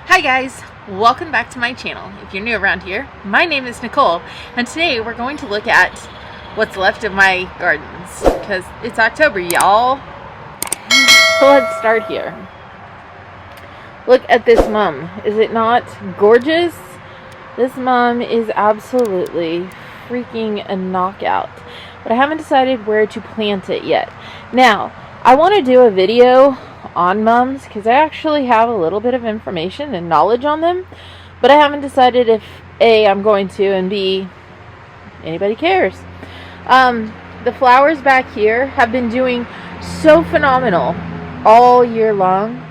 Hi guys, welcome back to my channel. If you're new around here, my name is Nicole, and today we're going to look at what's left of my gardens because it's October, y'all. So let's start here. Look at this mum. Is it not gorgeous? This mum is absolutely freaking a knockout, but I haven't decided where to plant it yet. Now, I want to do a video on mums because I actually have a little bit of information and knowledge on them, but I haven't decided if A, I'm going to, and B, anybody cares. The flowers back here have been doing so phenomenal all year long.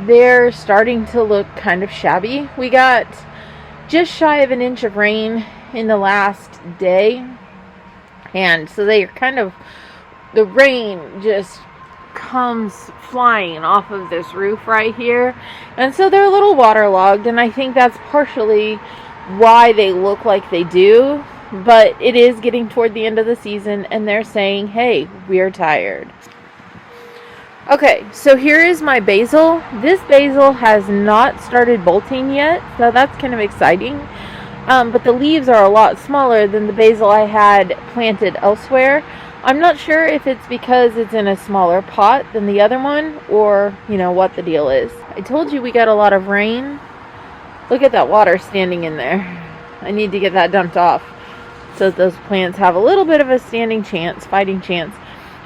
They're starting to look kind of shabby. We got just shy of an inch of rain in the last day, and so they are kind of, the rain just comes flying off of this roof right here, and so they're a little waterlogged, and I think that's partially why they look like they do. But it is getting toward the end of the season, and they're saying, hey, we're tired. Okay, so here is my basil. This basil has not started bolting yet, so that's kind of exciting. But the leaves are a lot smaller than the basil I had planted elsewhere. I'm not sure if it's because it's in a smaller pot than the other one, or, what the deal is. I told you we got a lot of rain. Look at that water standing in there. I need to get that dumped off so that those plants have a little bit of a fighting chance.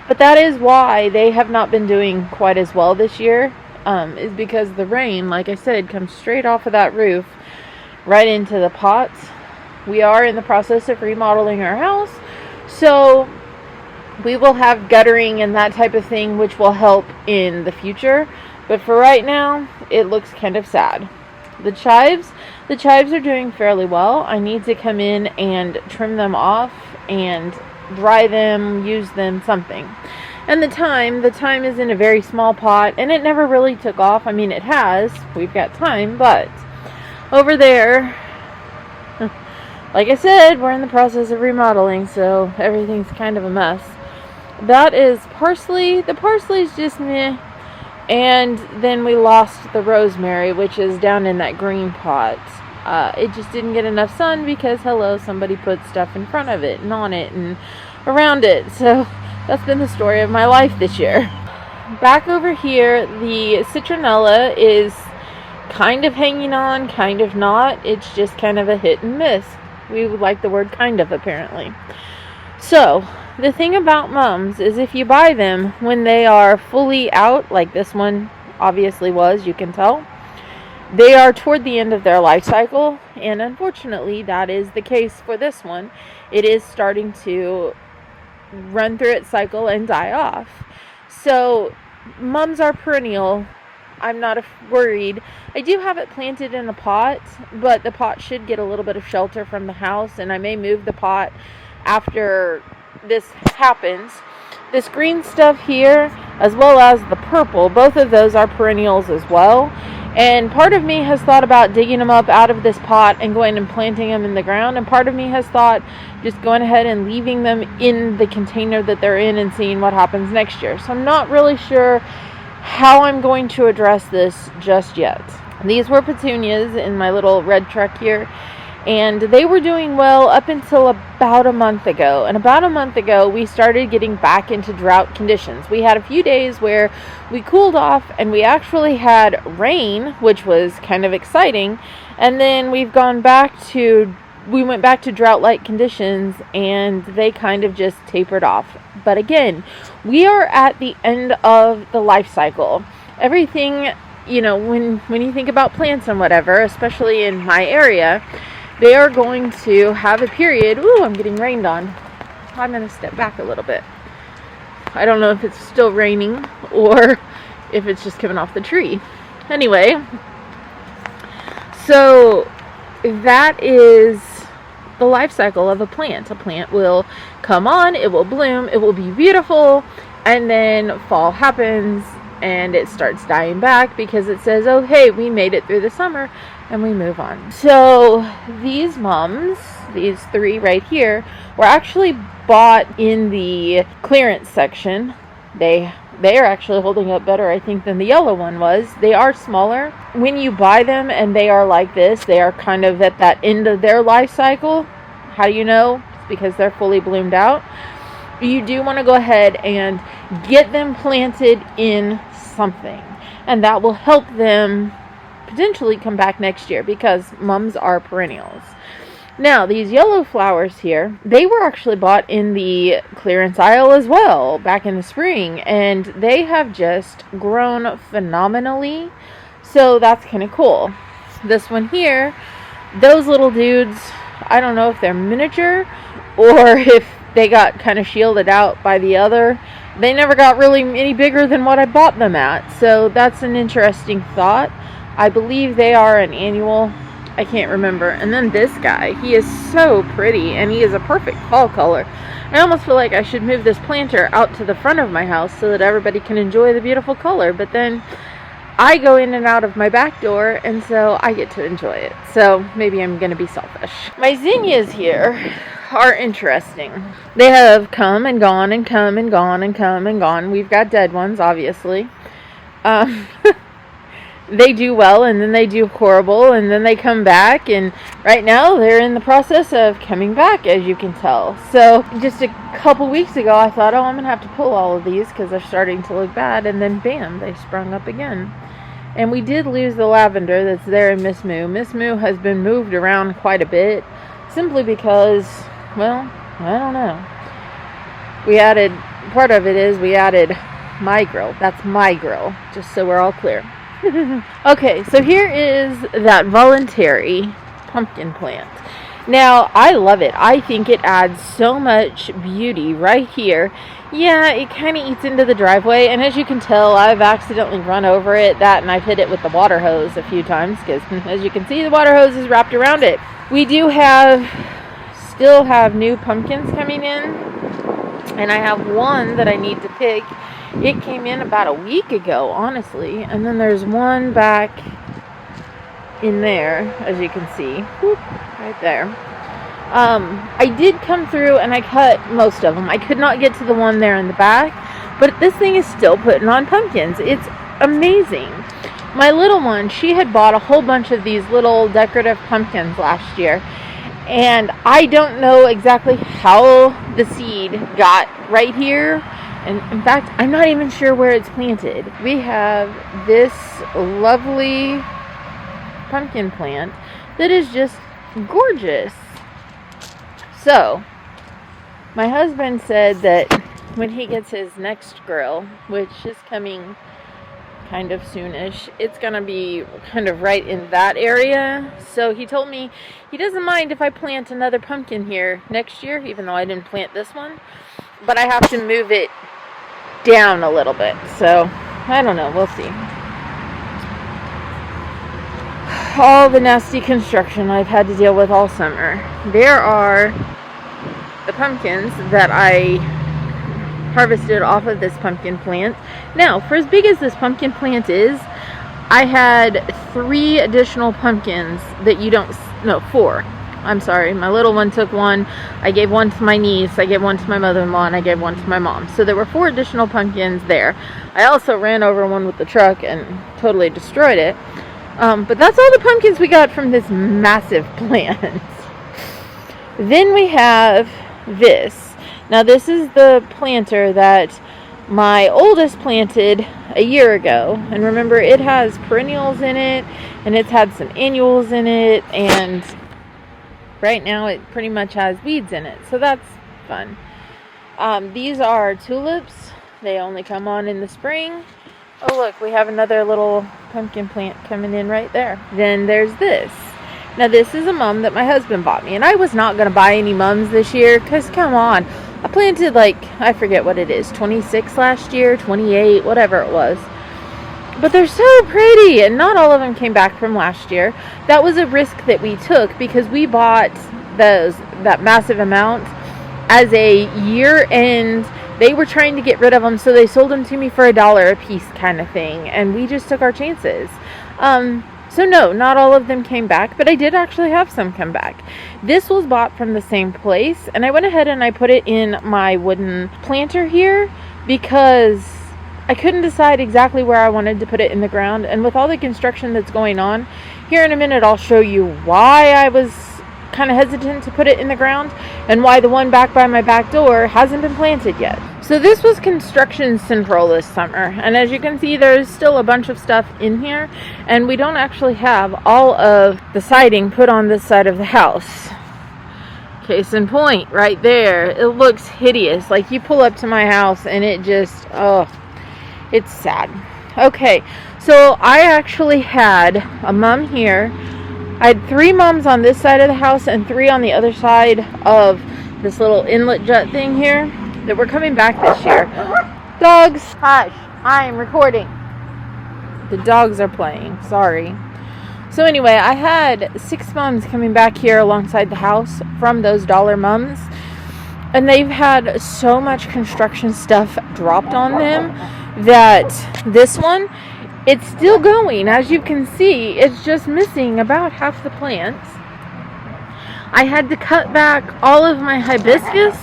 But that is why they have not been doing quite as well this year, is because the rain, like I said, comes straight off of that roof right into the pots. We are in the process of remodeling our house, so we will have guttering and that type of thing, which will help in the future. But for right now, it looks kind of sad. The chives are doing fairly well. I need to come in and trim them off and dry them, use them, something. And the thyme is in a very small pot, and it never really took off. I mean, it has. We've got thyme, but over there, like I said, we're in the process of remodeling, so everything's kind of a mess. That is parsley. The parsley is just meh. And then we lost the rosemary, which is down in that green pot. It just didn't get enough sun because, somebody put stuff in front of it and on it and around it. So that's been the story of my life this year. Back over here, the citronella is kind of hanging on, kind of not. It's just kind of a hit and miss. We would like the word kind of, apparently. So the thing about mums is if you buy them when they are fully out, like this one obviously was, you can tell, they are toward the end of their life cycle, and unfortunately that is the case for this one. It is starting to run through its cycle and die off. So mums are perennial. I'm not worried. I do have it planted in a pot, but the pot should get a little bit of shelter from the house, and I may move the pot after this happens. This green stuff here, as well as the purple, both of those are perennials as well. And part of me has thought about digging them up out of this pot and going and planting them in the ground. And part of me has thought just going ahead and leaving them in the container that they're in and seeing what happens next year. So I'm not really sure how I'm going to address this just yet. These were petunias in my little red truck here, and they were doing well up until about a month ago. And about a month ago, we started getting back into drought conditions. We had a few days where we cooled off, and we actually had rain, which was kind of exciting. And then we went back to drought-like conditions, and they kind of just tapered off. But again, we are at the end of the life cycle. Everything, when you think about plants and whatever, especially in my area, they are going to have a period. Ooh, I'm getting rained on. I'm going to step back a little bit. I don't know if it's still raining or if it's just coming off the tree. Anyway, so that is the life cycle of a plant. A plant will come on, it will bloom, it will be beautiful, and then fall happens and it starts dying back because it says, oh, hey, we made it through the summer, and we move on. So these mums, these three right here, were actually bought in the clearance section. They they are actually holding up better, I think, than the yellow one was. They are smaller. When you buy them and they are like this, they are kind of at that end of their life cycle. How do you know? It's because they're fully bloomed out. You do want to go ahead and get them planted in something, and that will help them potentially come back next year, because mums are perennials. Now, these yellow flowers here, they were actually bought in the clearance aisle as well back in the spring, and they have just grown phenomenally. So that's kind of cool. This one here, those little dudes, I don't know if they're miniature or if they got kind of shielded out by the other. They never got really any bigger than what I bought them at. So that's an interesting thought. I believe they are an annual. I can't remember. And then this guy, he is so pretty, and he is a perfect fall color. I almost feel like I should move this planter out to the front of my house so that everybody can enjoy the beautiful color. But then I go in and out of my back door, and so I get to enjoy it. So maybe I'm going to be selfish. My zinnias here are interesting. They have come and gone and come and gone and come and gone. We've got dead ones, obviously. They do well, and then they do horrible, and then they come back, and right now they're in the process of coming back, as you can tell. So just a couple weeks ago, I thought, oh, I'm gonna have to pull all of these because they're starting to look bad, and then bam, they sprung up again. And we did lose the lavender that's there in Miss Moo. Miss Moo has been moved around quite a bit, simply because, well, I don't know. Part of it is we added my grill. That's my grill, just so we're all clear. Okay, so here is that voluntary pumpkin plant. Now, I love it. I think it adds so much beauty right here. Yeah, it kind of eats into the driveway, and as you can tell, I've accidentally run over it, and I've hit it with the water hose a few times, because as you can see, the water hose is wrapped around it. We do still have new pumpkins coming in, and I have one that I need to pick. It came in about a week ago, honestly. And then there's one back in there, as you can see. Whoop, right there. I did come through and I cut most of them. I could not get to the one there in the back. But this thing is still putting on pumpkins. It's amazing. My little one, she had bought a whole bunch of these little decorative pumpkins last year. And I don't know exactly how the seed got right here. And in fact, I'm not even sure where it's planted. We have this lovely pumpkin plant that is just gorgeous. So, my husband said that when he gets his next grill, which is coming kind of soonish, it's going to be kind of right in that area. So he told me he doesn't mind if I plant another pumpkin here next year, even though I didn't plant this one. But I have to move it down a little bit, so I don't know, we'll see. All the nasty construction I've had to deal with all summer. There are the pumpkins that I harvested off of this pumpkin plant. Now, for as big as this pumpkin plant is, I had 3 additional pumpkins that you don't, no, 4. I'm sorry, my little one took one. I gave one to my niece, I gave one to my mother-in-law, and I gave one to my mom. So there were 4 additional pumpkins there. I also ran over one with the truck and totally destroyed it. But that's all the pumpkins we got from this massive plant. Then we have this. Now this is the planter that my oldest planted a year ago. And remember, it has perennials in it, and it's had some annuals in it, and right now it pretty much has weeds in it, so that's fun. These are tulips. They only come on in the spring. Oh look, we have another little pumpkin plant coming in right there. Then there's this. Now this is a mum that my husband bought me, and I was not going to buy any mums this year, because come on, I planted like, I forget what it is, 26 last year, 28, whatever it was. But they're so pretty, and not all of them came back from last year. That was a risk that we took, because we bought that massive amount as a year-end. They were trying to get rid of them, so they sold them to me for $1 a piece kind of thing, and we just took our chances. So no, not all of them came back, but I did actually have some come back. This was bought from the same place, and I went ahead and I put it in my wooden planter here, because I couldn't decide exactly where I wanted to put it in the ground. And with all the construction that's going on, here in a minute I'll show you why I was kind of hesitant to put it in the ground and why the one back by my back door hasn't been planted yet. So this was construction central this summer, and as you can see, there's still a bunch of stuff in here, and we don't actually have all of the siding put on this side of the house. Case in point, right there, it looks hideous. Like, you pull up to my house and it just, oh, it's sad. Okay, so I actually had a mum here. I had 3 mums on this side of the house and 3 on the other side of this little inlet jut thing here that were coming back this year. Dogs, hush, I am recording. The dogs are playing, sorry. So anyway, I had 6 mums coming back here alongside the house from those dollar mums, and they've had so much construction stuff dropped on them that this one, it's still going. As you can see, it's just missing about half the plants. I had to cut back all of my hibiscus.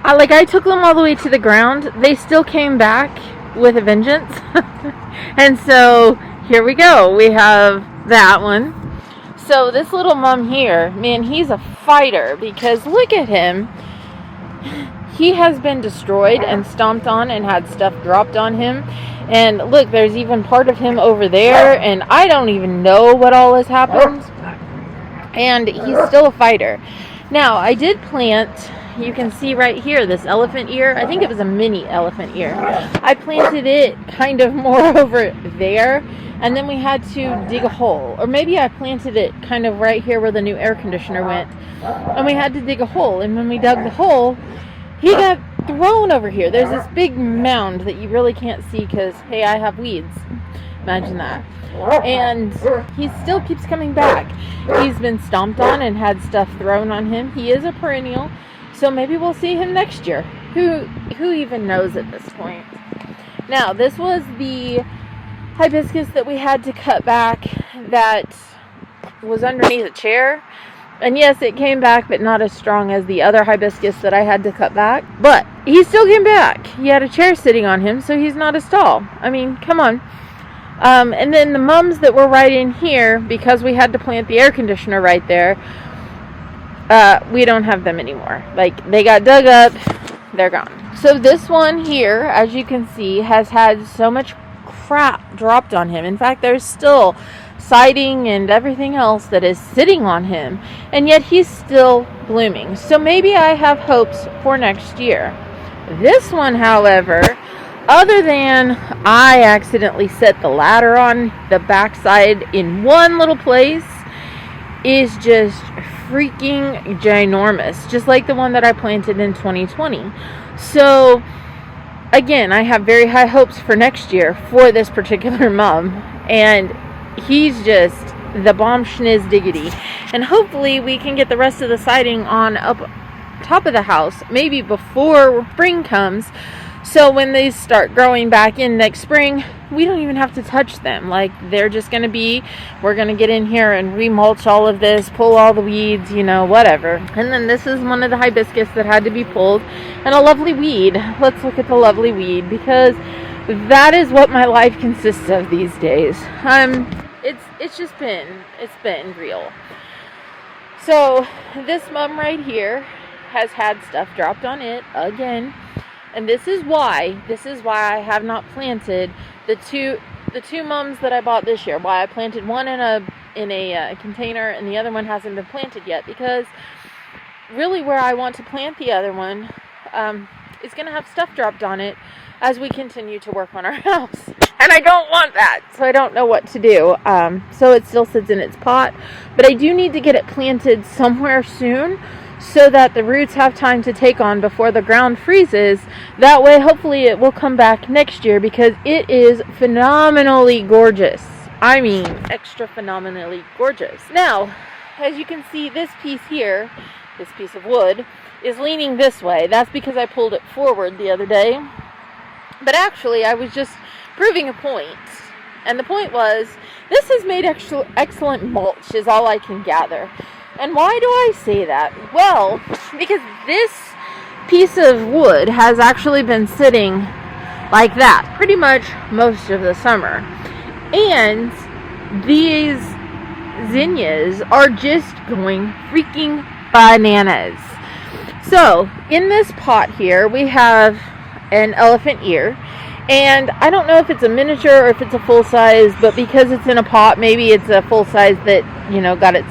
I took them all the way to the ground. They still came back with a vengeance. And so here we go. We have that one. So this little mum here, man, he's a fighter, because look at him. He has been destroyed and stomped on and had stuff dropped on him. And look, there's even part of him over there, and I don't even know what all has happened. And he's still a fighter. Now, I did plant, you can see right here, this elephant ear. I think it was a mini elephant ear. I planted it kind of more over there, and then we had to dig a hole. Or maybe I planted it kind of right here where the new air conditioner went, and we had to dig a hole. And when we dug the hole, he got thrown over here. There's this big mound that you really can't see because, hey, I have weeds. Imagine that. And he still keeps coming back. He's been stomped on and had stuff thrown on him. He is a perennial, so maybe we'll see him next year. Who even knows at this point? Now, this was the hibiscus that we had to cut back that was underneath a chair. And yes, it came back, but not as strong as the other hibiscus that I had to cut back. But he still came back. He had a chair sitting on him, so he's not as tall. I mean, come on. And then the mums that were right in here, because we had to plant the air conditioner right there, we don't have them anymore. Like, they got dug up, they're gone. So this one here, as you can see, has had so much crap dropped on him. In fact, there's still siding and everything else that is sitting on him, and yet he's still blooming. So maybe I have hopes for next year. This one, however, other than I accidentally set the ladder on the backside in one little place, is just freaking ginormous, just like the one that I planted in 2020. So again, I have very high hopes for next year for this particular mum, and he's just the bomb schniz diggity. And hopefully we can get the rest of the siding on up top of the house, maybe before spring comes, so when they start growing back in next spring, we don't even have to touch them. Like, they're just going to be, we're going to get in here and remulch all of this, pull all the weeds, you know, whatever. And then this is one of the hibiscus that had to be pulled, and a lovely weed. Let's look at the lovely weed, because that is what my life consists of these days. It's been real. So this mum right here has had stuff dropped on it again, and this is why I have not planted the two mums that I bought this year. Why I planted one in a container and the other one hasn't been planted yet, because really where I want to plant the other one is going to have stuff dropped on it as we continue to work on our house. And I don't want that, so I don't know what to do. So it still sits in its pot, but I do need to get it planted somewhere soon so that the roots have time to take on before the ground freezes. That way, hopefully, it will come back next year, because it is phenomenally gorgeous. I mean, extra phenomenally gorgeous. Now, as you can see, this piece here, this piece of wood, is leaning this way. That's because I pulled it forward the other day. But actually, I was just proving a point. And the point was, this has made excellent mulch, is all I can gather. And why do I say that? Well, because this piece of wood has actually been sitting like that pretty much most of the summer. And these zinnias are just going freaking bananas. So in this pot here we have an elephant ear, and I don't know if it's a miniature or if it's a full size, but because it's in a pot, maybe it's a full size that, you know, got its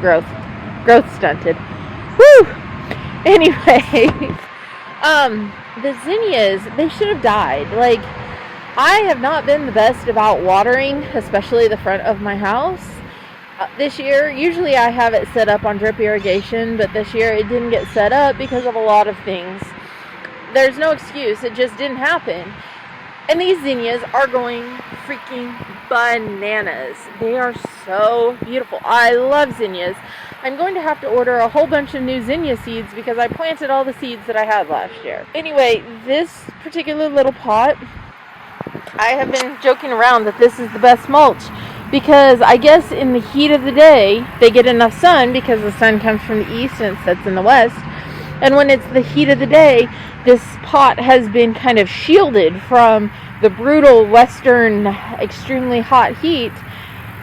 growth stunted. Woo! Anyway, the zinnias, they should have died. Like, I have not been the best about watering, especially the front of my house. This year, usually I have it set up on drip irrigation, but this year it didn't get set up because of a lot of things. There's no excuse, it just didn't happen. And these zinnias are going freaking bananas. They are so beautiful. I love zinnias. I'm going to have to order a whole bunch of new zinnia seeds because I planted all the seeds that I had last year. Anyway, this particular little pot, I have been joking around that this is the best mulch because I guess in the heat of the day, they get enough sun because the sun comes from the east and it sets in the west. And when it's the heat of the day, this pot has been kind of shielded from the brutal western, extremely hot heat.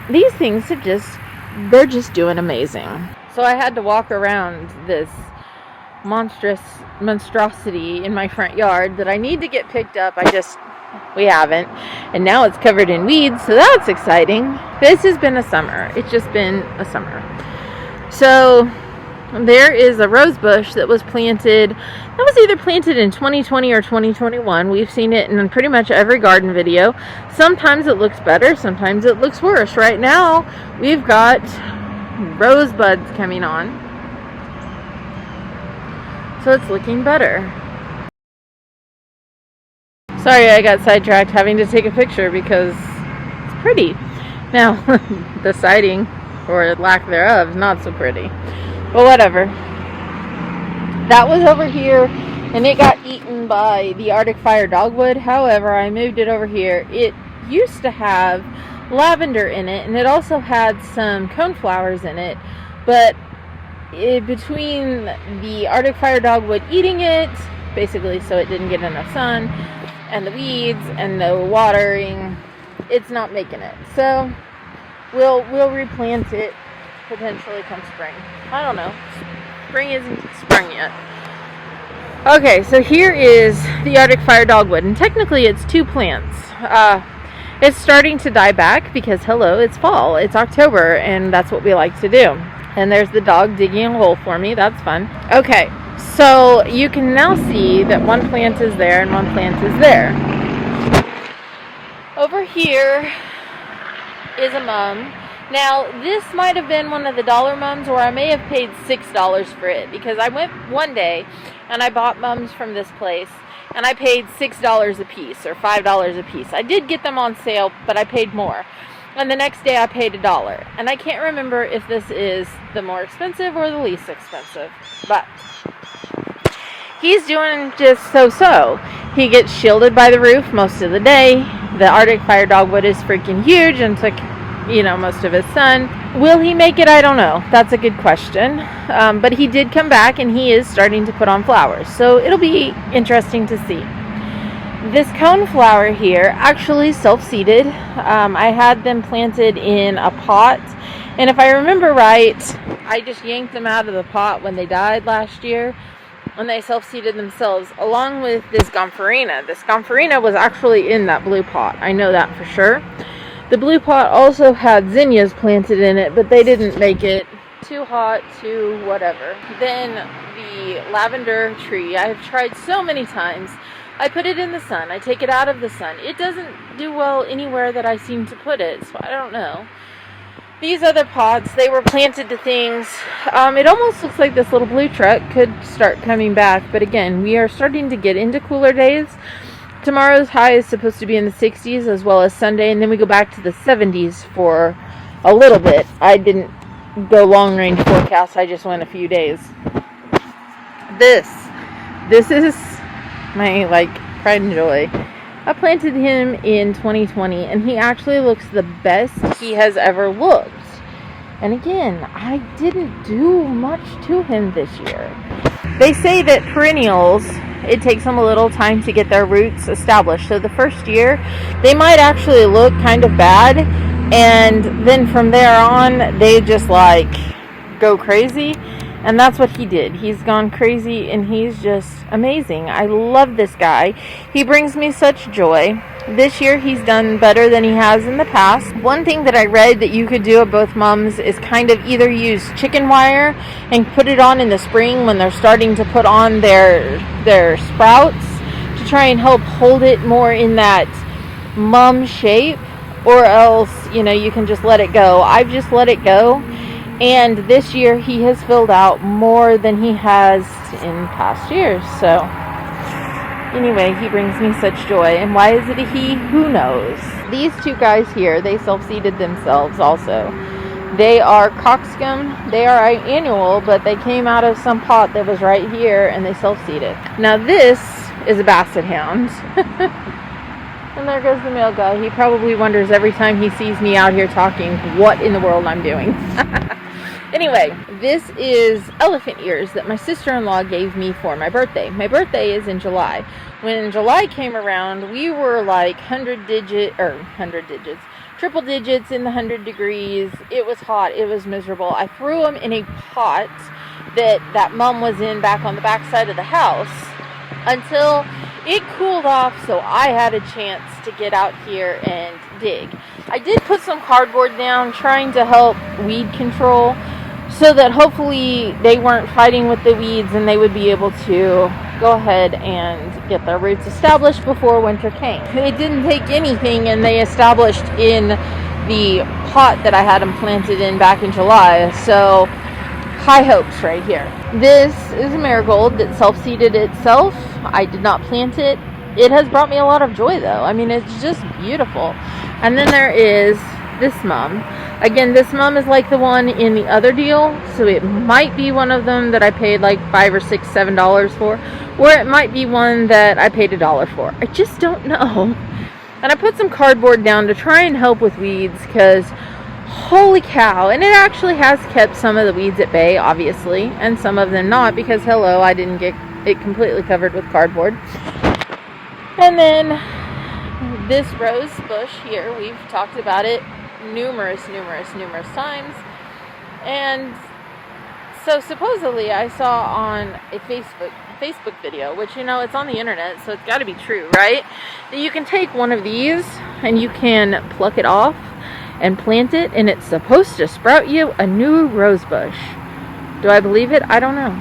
These things they're just doing amazing. So I had to walk around this monstrosity in my front yard that I need to get picked up. We haven't. And now it's covered in weeds, so that's exciting. This has been a summer. It's just been a summer. So there is a rose bush that was either planted in 2020 or 2021. We've seen it in pretty much every garden video. Sometimes it looks better, sometimes it looks worse. Right now, we've got rose buds coming on. So it's looking better. Sorry, I got sidetracked having to take a picture because it's pretty. Now, the siding, or lack thereof, is not so pretty. But whatever. That was over here, and it got eaten by the Arctic fire dogwood. However, I moved it over here. It used to have lavender in it, and it also had some coneflowers in it. But between the Arctic fire dogwood eating it, basically so it didn't get enough sun, and the weeds and the watering, it's not making it. So we'll replant it potentially come spring. I don't know. Spring isn't sprung yet. Okay, so here is the Arctic fire dogwood, and technically it's two plants. It's starting to die back because, hello, it's fall. It's October, and that's what we like to do. And there's the dog digging a hole for me. That's fun. Okay, so you can now see that one plant is there and one plant is there. Over here is a mum. Now, this might have been one of the dollar mums, or I may have paid $6 for it, because I went one day and I bought mums from this place and I paid $6 a piece or $5 a piece. I did get them on sale, but I paid more. And the next day I paid $1. And I can't remember if this is the more expensive or the least expensive, but he's doing just so-so. He gets shielded by the roof most of the day. The Arctic fire dogwood is freaking huge and took, most of his sun. Will he make it? I don't know. That's a good question. But he did come back, and he is starting to put on flowers. So it'll be interesting to see. This coneflower here actually self-seeded. I had them planted in a pot. And if I remember right, I just yanked them out of the pot when they died last year. And they self-seeded themselves, along with this gomphrena. This gomphrena was actually in that blue pot. I know that for sure. The blue pot also had zinnias planted in it, but they didn't make it. Too hot, too whatever. Then the lavender tree, I have tried so many times. I put it in the sun. I take it out of the sun. It doesn't do well anywhere that I seem to put it, so I don't know. These other pots, they were planted to things. It almost looks like this little blue truck could start coming back, but again, we are starting to get into cooler days. Tomorrow's high is supposed to be in the 60s, as well as Sunday, and then we go back to the 70s for a little bit. I didn't go long range forecast, I just went a few days. This is my pride and joy. I planted him in 2020, and he actually looks the best he has ever looked. And again, I didn't do much to him this year. They say that perennials it takes them a little time to get their roots established. So the first year, they might actually look kind of bad, and then from there on, they just like go crazy. And that's what he did. He's gone crazy, and he's just amazing. I love this guy. He brings me such joy. This year he's done better than he has in the past. One thing that I read that you could do at both mums is kind of either use chicken wire and put it on in the spring when they're starting to put on their sprouts to try and help hold it more in that mum shape, or else, you know, you can just let it go. I've just let it go. And this year he has filled out more than he has in past years. So anyway, he brings me such joy. And why is it a he? Who knows? These two guys here, they self-seeded themselves also. They are cockscomb. They are annual, but they came out of some pot that was right here, and they self-seeded. Now this is a basset hound. And there goes the male guy. He probably wonders every time he sees me out here talking what in the world I'm doing. Anyway, this is elephant ears that my sister-in-law gave me for my birthday. My birthday is in July. When July came around, we were like triple digits in the 100 degrees. It was hot. It was miserable. I threw them in a pot that mom was in back on the back side of the house until it cooled off, so I had a chance to get out here and dig. I did put some cardboard down trying to help weed control, so that hopefully they weren't fighting with the weeds and they would be able to go ahead and get their roots established before winter came. It didn't take anything, and they established in the pot that I had them planted in back in July, so high hopes right here. This is a marigold that self-seeded itself. I did not plant it. It has brought me a lot of joy though. I mean, it's just beautiful. And then there is this mum. Again, this mum is like the one in the other deal, so it might be one of them that I paid like $5 or $6, $7 for, or it might be one that I paid $1 for. I just don't know. And I put some cardboard down to try and help with weeds, because holy cow. And it actually has kept some of the weeds at bay, obviously, and some of them not, because hello, I didn't get it completely covered with cardboard. And then this rose bush here, we've talked about it numerous times. And so supposedly I saw on a Facebook video, which, you know, it's on the internet, so it's got to be true, right? That you can take one of these and you can pluck it off and plant it, and it's supposed to sprout you a new rose bush. Do I believe it? I don't know.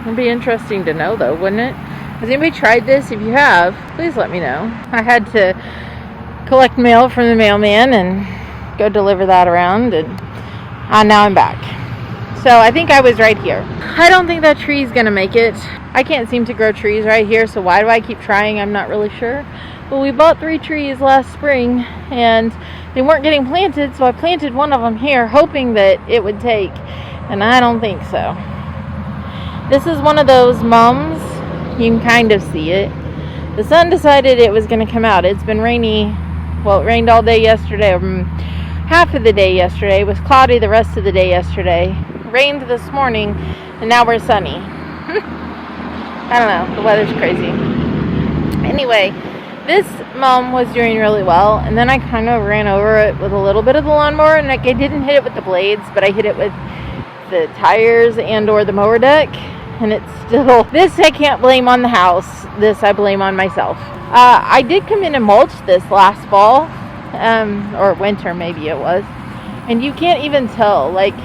It'd be interesting to know though, wouldn't it? Has anybody tried this? If you have, please let me know. I had to collect mail from the mailman and go deliver that around, and now I'm back. So I think I was right here. I don't think that tree's gonna make it. I can't seem to grow trees right here, so why do I keep trying? I'm not really sure. But we bought 3 trees last spring, and they weren't getting planted, so I planted one of them here, hoping that it would take, and I don't think so. This is one of those mums. You can kind of see it. The sun decided it was going to come out. It's been rainy. Well, it rained all day yesterday. Half of the day yesterday. It was cloudy the rest of the day yesterday. Rained this morning, and now we're sunny. I don't know. The weather's crazy. Anyway, this mum was doing really well, and then I kind of ran over it with a little bit of the lawnmower, and I didn't hit it with the blades, but I hit it with the tires and or the mower deck. And it's still, this I can't blame on the house. This I blame on myself. I did come in and mulch this last fall, or winter maybe it was. And you can't even tell, like,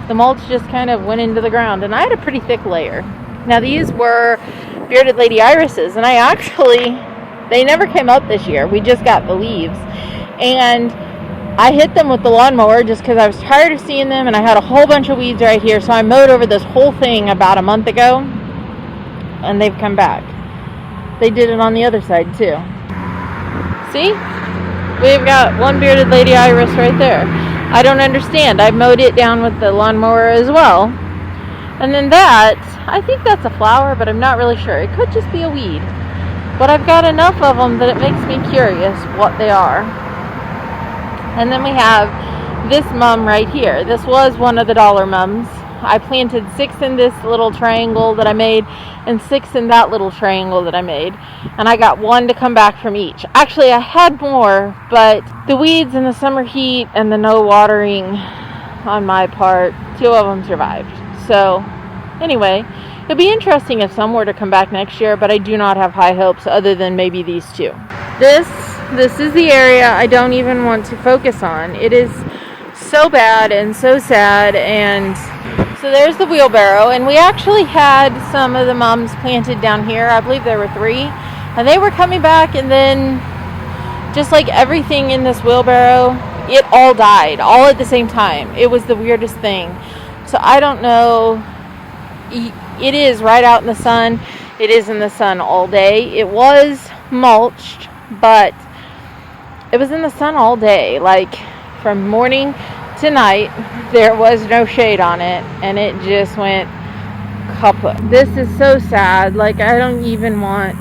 the mulch just kind of went into the ground. And I had a pretty thick layer. Now these were bearded lady irises, and they never came up this year. We just got the leaves. And I hit them with the lawnmower just because I was tired of seeing them, and I had a whole bunch of weeds right here, so I mowed over this whole thing about a month ago, and they've come back. They did it on the other side too. See? We've got one bearded lady iris right there. I don't understand. I mowed it down with the lawnmower as well. And then that, I think that's a flower, but I'm not really sure. It could just be a weed. But I've got enough of them that it makes me curious what they are. And then we have this mum right here. This was one of the dollar mums. I planted 6 in this little triangle that I made and 6 in that little triangle that I made. And I got 1 to come back from each. Actually, I had more, but the weeds and the summer heat and the no watering on my part, 2 of them survived. So, anyway, it'll be interesting if some were to come back next year, but I do not have high hopes other than maybe these 2. This is the area I don't even want to focus on. It is so bad and so sad. And so there's the wheelbarrow, and we actually had some of the mums planted down here. I believe there were 3, and they were coming back, and then just like everything in this wheelbarrow, it all died all at the same time. It was the weirdest thing. So I don't know. It is right out in the sun. It is in the sun all day. It was mulched, but it was in the sun all day, like from morning to night. There was no shade on it, and it just went kaput. This is so sad. Like, I don't even want,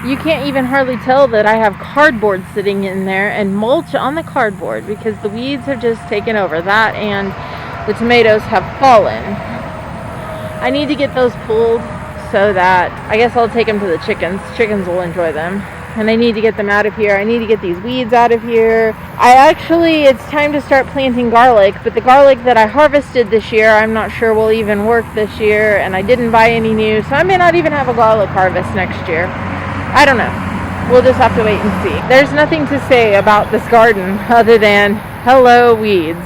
you can't even hardly tell that I have cardboard sitting in there and mulch on the cardboard because the weeds have just taken over that, and the tomatoes have fallen. I need to get those pulled so that, I guess I'll take them to the chickens. Chickens will enjoy them. And I need to get them out of here. I need to get these weeds out of here. It's time to start planting garlic, but the garlic that I harvested this year, I'm not sure will even work this year, and I didn't buy any new, so I may not even have a garlic harvest next year. I don't know. We'll just have to wait and see. There's nothing to say about this garden other than, hello, weeds.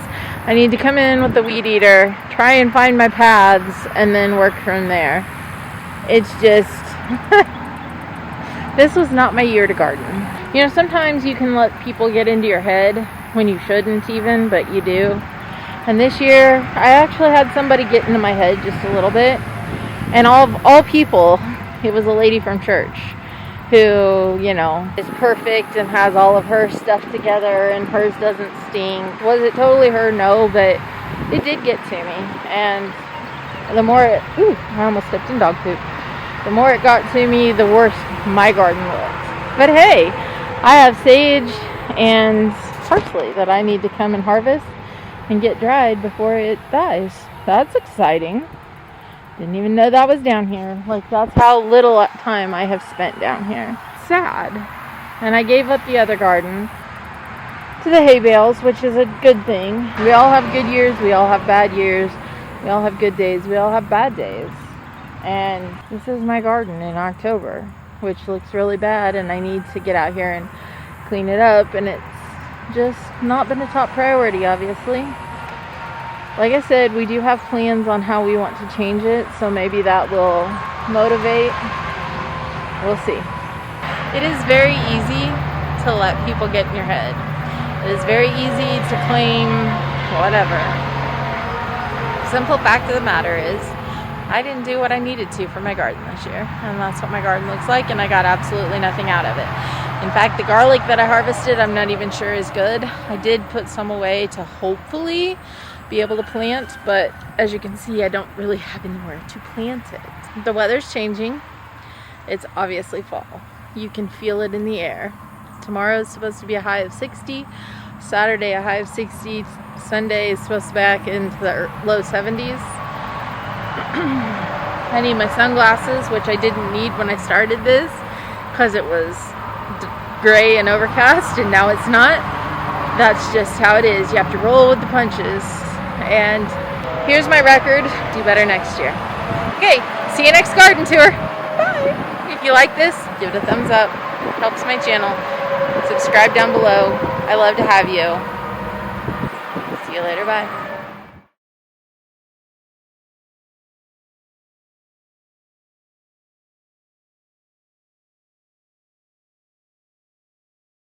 I need to come in with the weed eater, try and find my paths, and then work from there. It's just... This was not my year to garden. You know, sometimes you can let people get into your head when you shouldn't even, but you do. And this year, I actually had somebody get into my head just a little bit. And all people, it was a lady from church who, you know, is perfect and has all of her stuff together and hers doesn't stink. Was it totally her? No, but it did get to me. And the more I almost stepped in dog poop. The more it got to me, the worse my garden looked. But hey, I have sage and parsley that I need to come and harvest and get dried before it dies. That's exciting. Didn't even know that was down here. Like, that's how little time I have spent down here. Sad. And I gave up the other garden to the hay bales, which is a good thing. We all have good years. We all have bad years. We all have good days. We all have bad days. And this is my garden in October, which looks really bad, and I need to get out here and clean it up, and it's just not been a top priority, obviously. Like I said, we do have plans on how we want to change it, so maybe that will motivate. We'll see. It is very easy to let people get in your head. It is very easy to claim whatever. Simple fact of the matter is, I didn't do what I needed to for my garden this year, and that's what my garden looks like, and I got absolutely nothing out of it. In fact, the garlic that I harvested, I'm not even sure is good. I did put some away to hopefully be able to plant, but as you can see, I don't really have anywhere to plant it. The weather's changing. It's obviously fall. You can feel it in the air. Tomorrow is supposed to be a high of 60. Saturday a high of 60. Sunday is supposed to be back into the low 70s. I need my sunglasses, which I didn't need when I started this because it was gray and overcast, and now it's not. That's just how it is. You have to roll with the punches. And here's my record. Do better next year. Okay, see you next garden tour. Bye. If you like this, give it a thumbs up. Helps my channel. Subscribe down below. I love to have you. See you later. Bye.